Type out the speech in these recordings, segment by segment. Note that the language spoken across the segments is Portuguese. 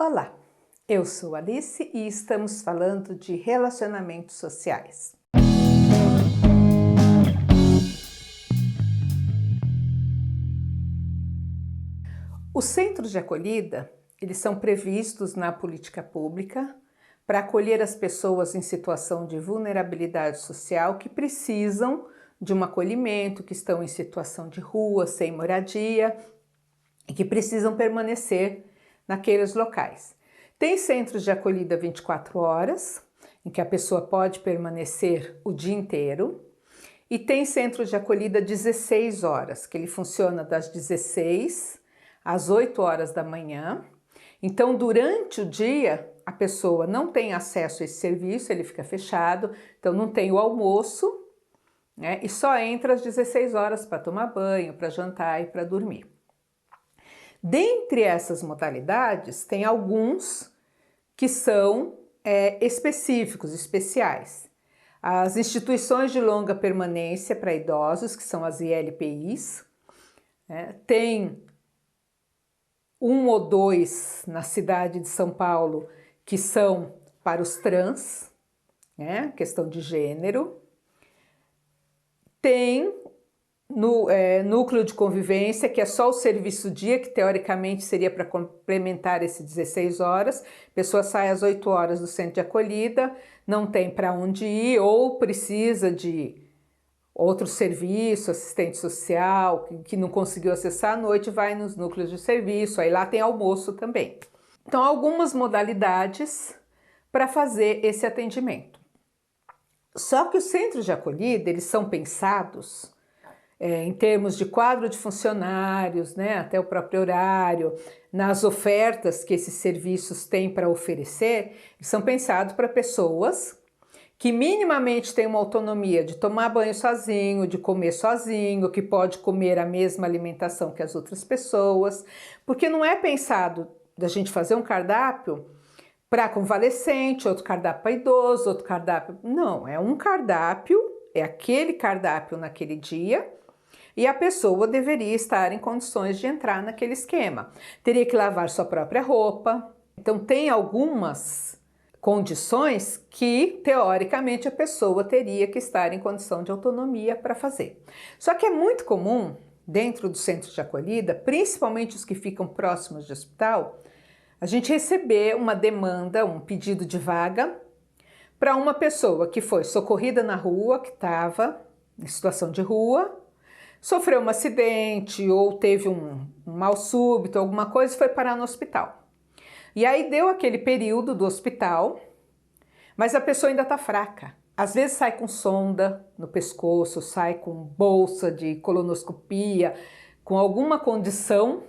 Olá, eu sou Alice e estamos falando de relacionamentos sociais. Os centros de acolhida, eles são previstos na política pública para acolher as pessoas em situação de vulnerabilidade social que precisam de um acolhimento, que estão em situação de rua, sem moradia e que precisam permanecer naqueles locais. Tem centros de acolhida 24 horas, em que a pessoa pode permanecer o dia inteiro, e tem centros de acolhida 16 horas, que ele funciona das 16 às 8 horas da manhã. Então, durante o dia, a pessoa não tem acesso a esse serviço, ele fica fechado, então não tem o almoço, né, e só entra às 16 horas para tomar banho, para jantar e para dormir. Dentre essas modalidades, tem alguns que são específicos, especiais. As instituições de longa permanência para idosos, que são as ILPIs, tem um ou dois na cidade de São Paulo que são para os trans, questão de gênero. Tem núcleo de convivência, que é só o serviço dia, que teoricamente seria para complementar esse 16 horas. A pessoa sai às 8 horas do centro de acolhida, não tem para onde ir ou precisa de outro serviço, assistente social, que não conseguiu acessar à noite, vai nos núcleos de serviço, aí lá tem almoço também. Então, algumas modalidades para fazer esse atendimento. Só que os centros de acolhida, eles são pensados em termos de quadro de funcionários, até o próprio horário, nas ofertas que esses serviços têm para oferecer, eles são pensados para pessoas que minimamente têm uma autonomia de tomar banho sozinho, de comer sozinho, que pode comer a mesma alimentação que as outras pessoas, porque não é pensado da gente fazer um cardápio para convalescente, outro cardápio para idoso, outro cardápio... Não, é um cardápio, é aquele cardápio naquele dia, e a pessoa deveria estar em condições de entrar naquele esquema. Teria que lavar sua própria roupa. Então, tem algumas condições que, teoricamente, a pessoa teria que estar em condição de autonomia para fazer. Só que é muito comum, dentro do centro de acolhida, principalmente os que ficam próximos de hospital, a gente receber uma demanda, um pedido de vaga para uma pessoa que foi socorrida na rua, que estava em situação de rua, sofreu um acidente ou teve um mal súbito, alguma coisa, e foi parar no hospital. E aí deu aquele período do hospital, mas a pessoa ainda está fraca. Às vezes sai com sonda no pescoço, sai com bolsa de colonoscopia, com alguma condição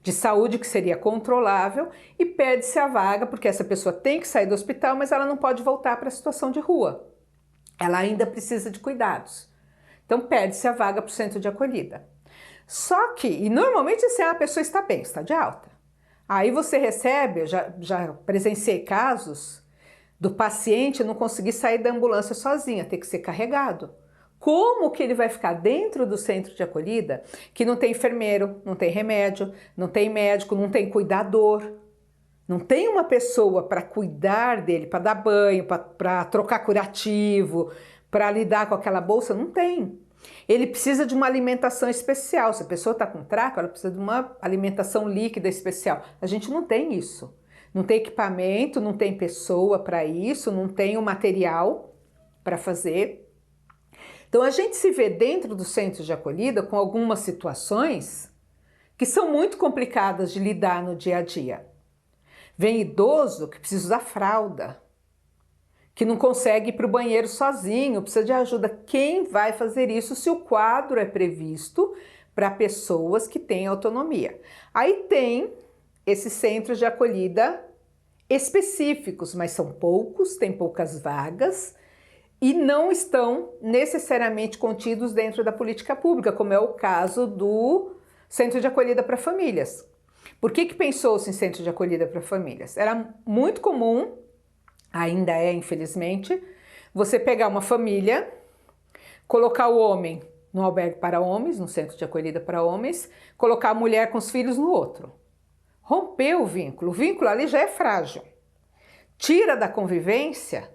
de saúde que seria controlável e pede-se a vaga, porque essa pessoa tem que sair do hospital, mas ela não pode voltar para a situação de rua. Ela ainda precisa de cuidados. Então, perde-se a vaga para o centro de acolhida. Só que, e normalmente assim, a pessoa está bem, está de alta. Aí você recebe, eu já presenciei casos do paciente não conseguir sair da ambulância sozinha, ter que ser carregado. Como que ele vai ficar dentro do centro de acolhida que não tem enfermeiro, não tem remédio, não tem médico, não tem cuidador? Não tem uma pessoa para cuidar dele, para dar banho, para trocar curativo, para lidar com aquela bolsa? Não tem. Ele precisa de uma alimentação especial. Se a pessoa está com traco, ela precisa de uma alimentação líquida especial. A gente não tem isso. Não tem equipamento, não tem pessoa para isso, não tem o material para fazer. Então a gente se vê dentro do centro de acolhida com algumas situações que são muito complicadas de lidar no dia a dia. Vem idoso que precisa usar fralda, que não consegue ir para o banheiro sozinho, precisa de ajuda. Quem vai fazer isso se o quadro é previsto para pessoas que têm autonomia? Aí tem esses centros de acolhida específicos, mas são poucos, tem poucas vagas e não estão necessariamente contidos dentro da política pública, como é o caso do Centro de Acolhida para Famílias. Por que pensou-se em Centro de Acolhida para Famílias? Era muito comum, ainda é infelizmente, você pegar uma família, colocar o homem no albergue para homens, no centro de acolhida para homens, colocar a mulher com os filhos no outro. Rompeu o vínculo ali já é frágil. Tira da convivência,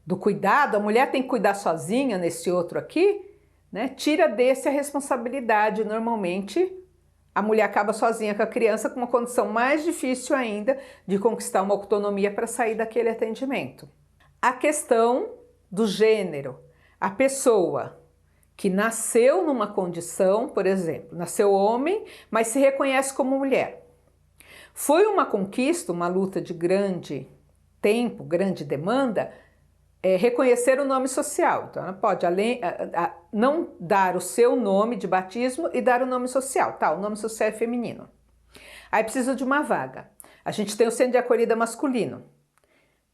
do cuidado, a mulher tem que cuidar sozinha nesse outro aqui, né? Tira desse a responsabilidade. Normalmente, a mulher acaba sozinha com a criança, com uma condição mais difícil ainda de conquistar uma autonomia para sair daquele atendimento. A questão do gênero. A pessoa que nasceu numa condição, por exemplo, nasceu homem, mas se reconhece como mulher. Foi uma conquista, uma luta de grande tempo, grande demanda, reconhecer o nome social. Então, ela pode não dar o seu nome de batismo e dar o nome social. Tá, o nome social é feminino. Aí precisa de uma vaga. A gente tem o centro de acolhida masculino.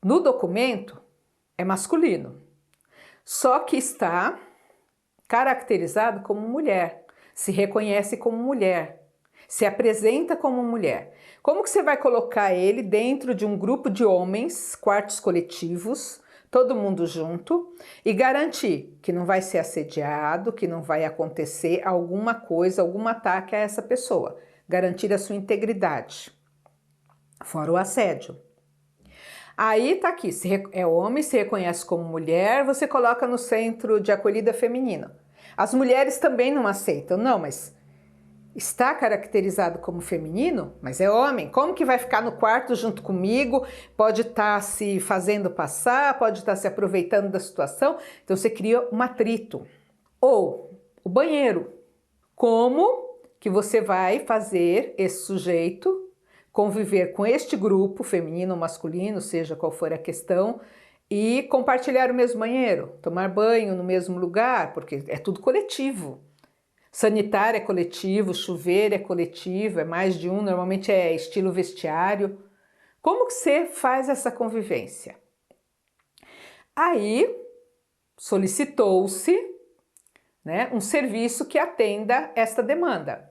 No documento é masculino, só que está caracterizado como mulher, se reconhece como mulher, se apresenta como mulher. Como que você vai colocar ele dentro de um grupo de homens, quartos coletivos, todo mundo junto, e garantir que não vai ser assediado, que não vai acontecer alguma coisa, algum ataque a essa pessoa, garantir a sua integridade, fora o assédio. Aí tá aqui, se é homem, se reconhece como mulher, você coloca no centro de acolhida feminino. As mulheres também não aceitam, não, mas está caracterizado como feminino, mas é homem. Como que vai ficar no quarto junto comigo? Pode estar se fazendo passar, pode estar se aproveitando da situação. Então você cria um atrito. Ou o banheiro. Como que você vai fazer esse sujeito conviver com este grupo, feminino ou masculino, seja qual for a questão, e compartilhar o mesmo banheiro, tomar banho no mesmo lugar, porque é tudo coletivo. Sanitário é coletivo, chuveiro é coletivo, é mais de um, normalmente é estilo vestiário. Como que você faz essa convivência? Aí solicitou-se, né, um serviço que atenda esta demanda.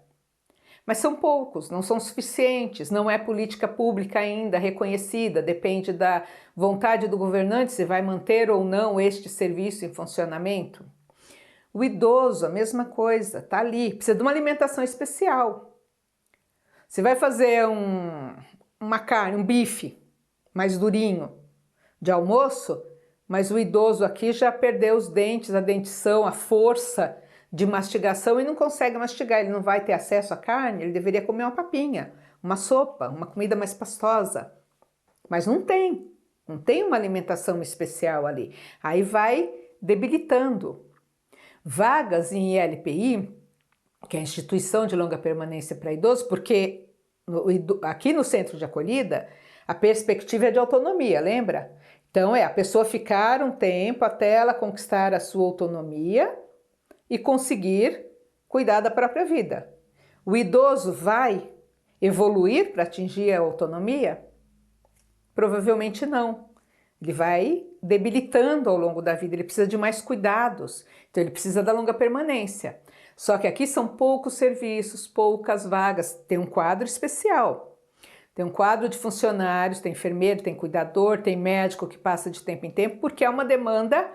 Mas são poucos, não são suficientes, não é política pública ainda reconhecida, depende da vontade do governante se vai manter ou não este serviço em funcionamento. O idoso, a mesma coisa, tá ali, precisa de uma alimentação especial. Você vai fazer uma carne, um bife mais durinho de almoço, mas o idoso aqui já perdeu os dentes, a dentição, a força de mastigação e não consegue mastigar, ele não vai ter acesso à carne, ele deveria comer uma papinha, uma sopa, uma comida mais pastosa, mas não tem uma alimentação especial ali, aí vai debilitando. Vagas em ILPI, que é a Instituição de Longa Permanência para Idosos, porque aqui no centro de acolhida a perspectiva é de autonomia, lembra? Então a pessoa ficar um tempo até ela conquistar a sua autonomia e conseguir cuidar da própria vida. O idoso vai evoluir para atingir a autonomia? Provavelmente não. Ele vai debilitando ao longo da vida, ele precisa de mais cuidados, então ele precisa da longa permanência. Só que aqui são poucos serviços, poucas vagas, tem um quadro especial. Tem um quadro de funcionários, tem enfermeiro, tem cuidador, tem médico que passa de tempo em tempo, porque é uma demanda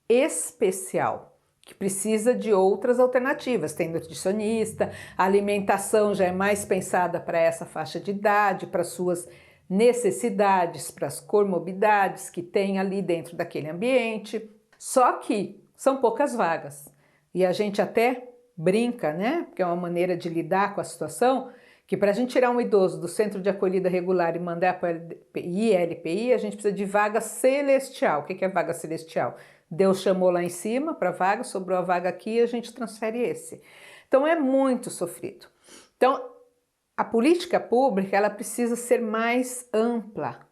especial, que precisa de outras alternativas. Tem nutricionista, a alimentação já é mais pensada para essa faixa de idade, para suas necessidades, para as comorbidades que tem ali dentro daquele ambiente. Só que são poucas vagas. E a gente até brinca, né? Porque é uma maneira de lidar com a situação, que para a gente tirar um idoso do centro de acolhida regular e mandar para ILPI, a gente precisa de vaga celestial. O que é vaga celestial? Deus chamou lá em cima para a vaga, sobrou a vaga aqui e a gente transfere esse. Então é muito sofrido. Então a política pública ela precisa ser mais ampla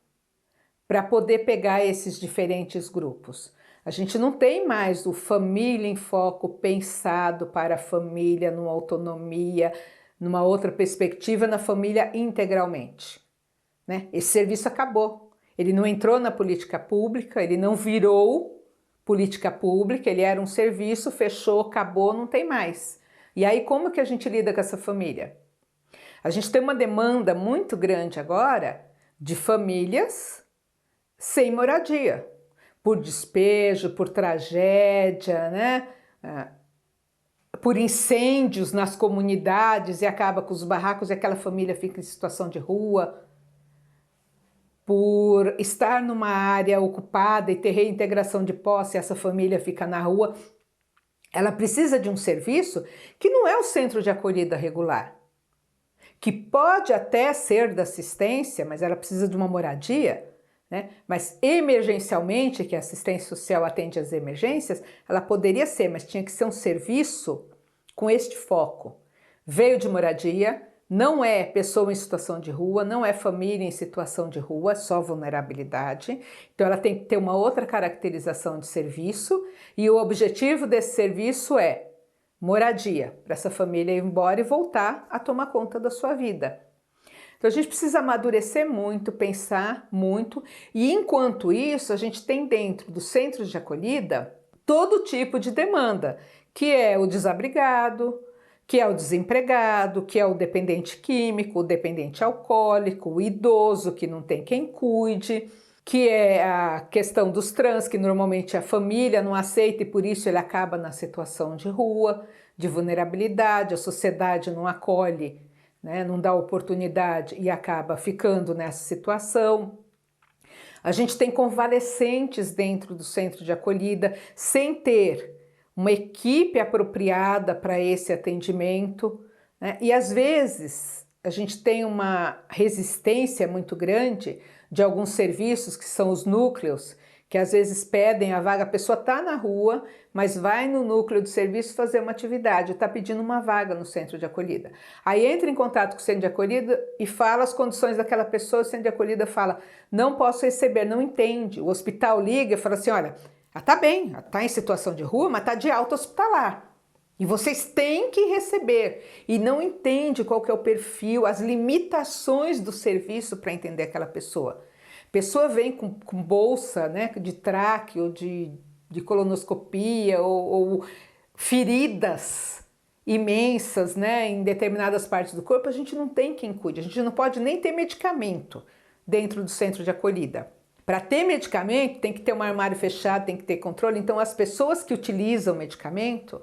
para poder pegar esses diferentes grupos. A gente não tem mais o família em foco pensado para a família, numa autonomia, numa outra perspectiva, na família integralmente, né? Esse serviço acabou. Ele não entrou na política pública, ele não virou política pública, ele era um serviço, fechou, acabou, não tem mais. E aí como que a gente lida com essa família? A gente tem uma demanda muito grande agora de famílias sem moradia, por despejo, por tragédia, né? por incêndios nas comunidades e acaba com os barracos e aquela família fica em situação de rua, por estar numa área ocupada e ter reintegração de posse, essa família fica na rua. Ela precisa de um serviço que não é o centro de acolhida regular, que pode até ser da assistência, mas ela precisa de uma moradia, né? Mas emergencialmente, que a assistência social atende às emergências, ela poderia ser, mas tinha que ser um serviço com este foco. Veio de moradia, não é pessoa em situação de rua, não é família em situação de rua, só vulnerabilidade. Então ela tem que ter uma outra caracterização de serviço e o objetivo desse serviço é moradia, para essa família ir embora e voltar a tomar conta da sua vida. Então a gente precisa amadurecer muito, pensar muito e enquanto isso a gente tem dentro dos centros de acolhida todo tipo de demanda, que é o desabrigado, que é o desempregado, que é o dependente químico, o dependente alcoólico, o idoso que não tem quem cuide, que é a questão dos trans, que normalmente a família não aceita e por isso ele acaba na situação de rua, de vulnerabilidade, a sociedade não acolhe, né, não dá oportunidade e acaba ficando nessa situação. A gente tem convalescentes dentro do centro de acolhida sem ter uma equipe apropriada para esse atendimento, né? E às vezes a gente tem uma resistência muito grande de alguns serviços que são os núcleos, que às vezes pedem a vaga, a pessoa está na rua, mas vai no núcleo de serviço fazer uma atividade, está pedindo uma vaga no centro de acolhida. Aí entra em contato com o centro de acolhida e fala as condições daquela pessoa, o centro de acolhida fala, não posso receber, não entende. O hospital liga e fala assim, olha, ela está bem, ela está em situação de rua, mas está de alta hospitalar. E vocês têm que receber. E não entende qual que é o perfil, as limitações do serviço para entender aquela pessoa. A pessoa vem com bolsa, né, de traque ou de colonoscopia ou feridas imensas, né, em determinadas partes do corpo, a gente não tem quem cuide. A gente não pode nem ter medicamento dentro do centro de acolhida. Para ter medicamento, tem que ter um armário fechado, tem que ter controle. Então, as pessoas que utilizam medicamento,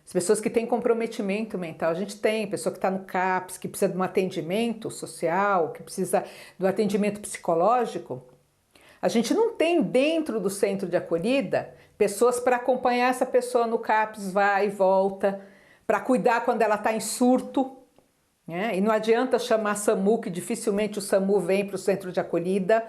as pessoas que têm comprometimento mental, a gente tem pessoa que está no CAPS, que precisa de um atendimento social, que precisa do atendimento psicológico. A gente não tem dentro do centro de acolhida pessoas para acompanhar essa pessoa no CAPS, vai e volta, para cuidar quando ela está em surto. Né? E não adianta chamar SAMU, que dificilmente o SAMU vem para o centro de acolhida.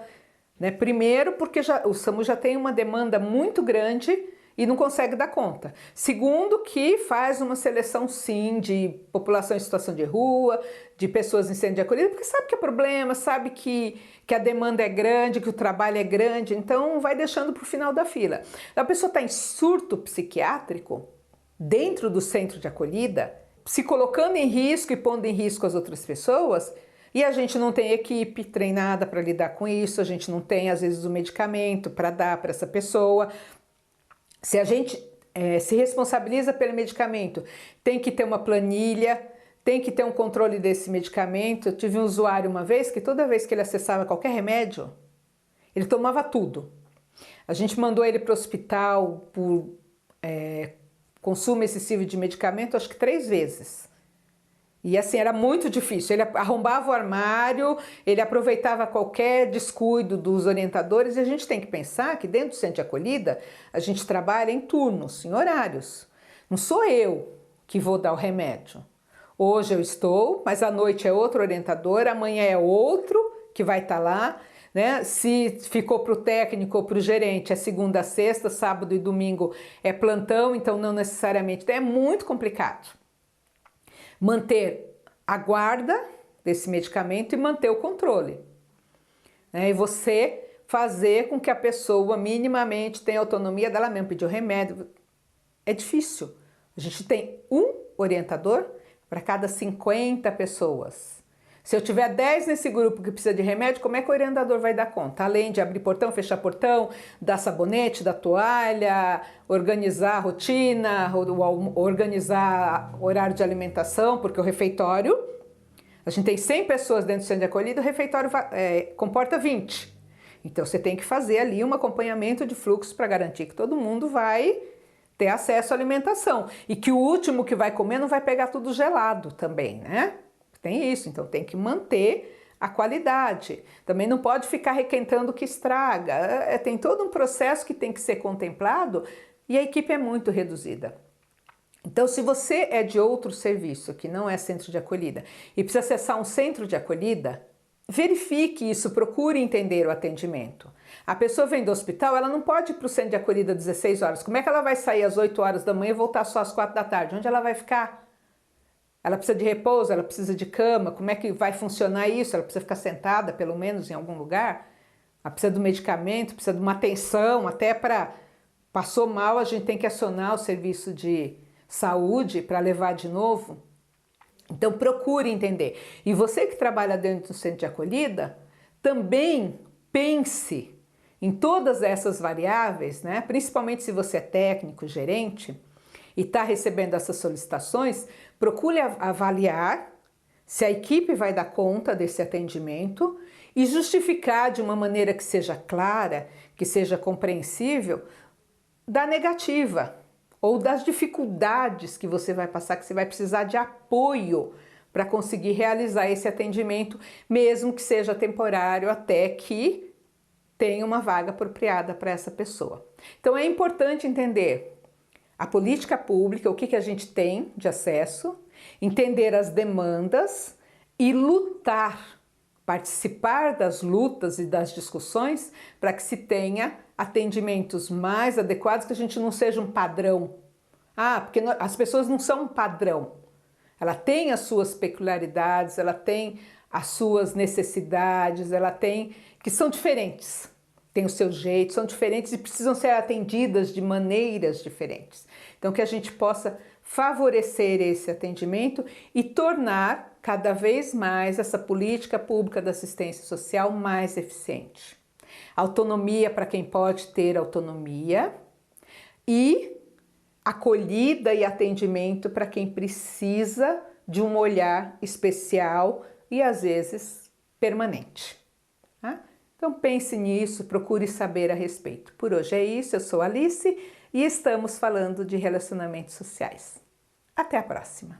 Né? Primeiro, porque o SAMU já tem uma demanda muito grande e não consegue dar conta. Segundo, que faz uma seleção sim de população em situação de rua, de pessoas em centro de acolhida, porque sabe que é problema, sabe que a demanda é grande, que o trabalho é grande, então vai deixando para o final da fila. A pessoa está em surto psiquiátrico dentro do centro de acolhida, se colocando em risco e pondo em risco as outras pessoas, e a gente não tem equipe treinada para lidar com isso, a gente não tem, às vezes, o medicamento para dar para essa pessoa. Se a gente se responsabiliza pelo medicamento, tem que ter uma planilha, tem que ter um controle desse medicamento. Eu tive um usuário uma vez que toda vez que ele acessava qualquer remédio, ele tomava tudo. A gente mandou ele para o hospital por consumo excessivo de medicamento, acho que 3 vezes. E assim, era muito difícil, ele arrombava o armário, ele aproveitava qualquer descuido dos orientadores e a gente tem que pensar que dentro do centro de acolhida a gente trabalha em turnos, em horários. Não sou eu que vou dar o remédio. Hoje eu estou, mas à noite é outro orientador, amanhã é outro que vai estar lá. Né? Se ficou para o técnico ou para o gerente é segunda a sexta, sábado e domingo é plantão, então não necessariamente, é muito complicado. Manter a guarda desse medicamento e manter o controle. Né? E você fazer com que a pessoa minimamente tenha autonomia dela mesma, pedir o remédio. É difícil. A gente tem um orientador para cada 50 pessoas. Se eu tiver 10 nesse grupo que precisa de remédio, como é que o orientador vai dar conta? Além de abrir portão, fechar portão, dar sabonete, dar toalha, organizar a rotina, organizar horário de alimentação, porque o refeitório, a gente tem 100 pessoas dentro do centro de acolhida, o refeitório comporta 20. Então você tem que fazer ali um acompanhamento de fluxo para garantir que todo mundo vai ter acesso à alimentação e que o último que vai comer não vai pegar tudo gelado também, né? Tem isso, então tem que manter a qualidade. Também não pode ficar requentando o que estraga. Tem todo um processo que tem que ser contemplado e a equipe é muito reduzida. Então, se você é de outro serviço que não é centro de acolhida e precisa acessar um centro de acolhida, verifique isso, procure entender o atendimento. A pessoa vem do hospital, ela não pode ir para o centro de acolhida às 16 horas. Como é que ela vai sair às 8 horas da manhã e voltar só às 4 da tarde? Onde ela vai ficar? Ela precisa de repouso, ela precisa de cama, como é que vai funcionar isso? Ela precisa ficar sentada, pelo menos, em algum lugar? Ela precisa do medicamento, precisa de uma atenção, até para... Passou mal, a gente tem que acionar o serviço de saúde para levar de novo. Então, procure entender. E você que trabalha dentro do centro de acolhida, também pense em todas essas variáveis, né? Principalmente se você é técnico, gerente, e está recebendo essas solicitações, procure avaliar se a equipe vai dar conta desse atendimento e justificar de uma maneira que seja clara, que seja compreensível, da negativa ou das dificuldades que você vai passar, que você vai precisar de apoio para conseguir realizar esse atendimento, mesmo que seja temporário, até que tenha uma vaga apropriada para essa pessoa. Então é importante entender a política pública, o que a gente tem de acesso, entender as demandas e lutar, participar das lutas e das discussões para que se tenha atendimentos mais adequados, que a gente não seja um padrão. Porque as pessoas não são um padrão. Ela tem as suas peculiaridades, ela tem as suas necessidades, ela tem que são diferentes. Tem o seu jeito, são diferentes e precisam ser atendidas de maneiras diferentes. Então, que a gente possa favorecer esse atendimento e tornar cada vez mais essa política pública da assistência social mais eficiente. Autonomia para quem pode ter autonomia e acolhida e atendimento para quem precisa de um olhar especial e, às vezes, permanente. Tá? Então pense nisso, procure saber a respeito. Por hoje é isso, eu sou Alice e estamos falando de relacionamentos sociais. Até a próxima!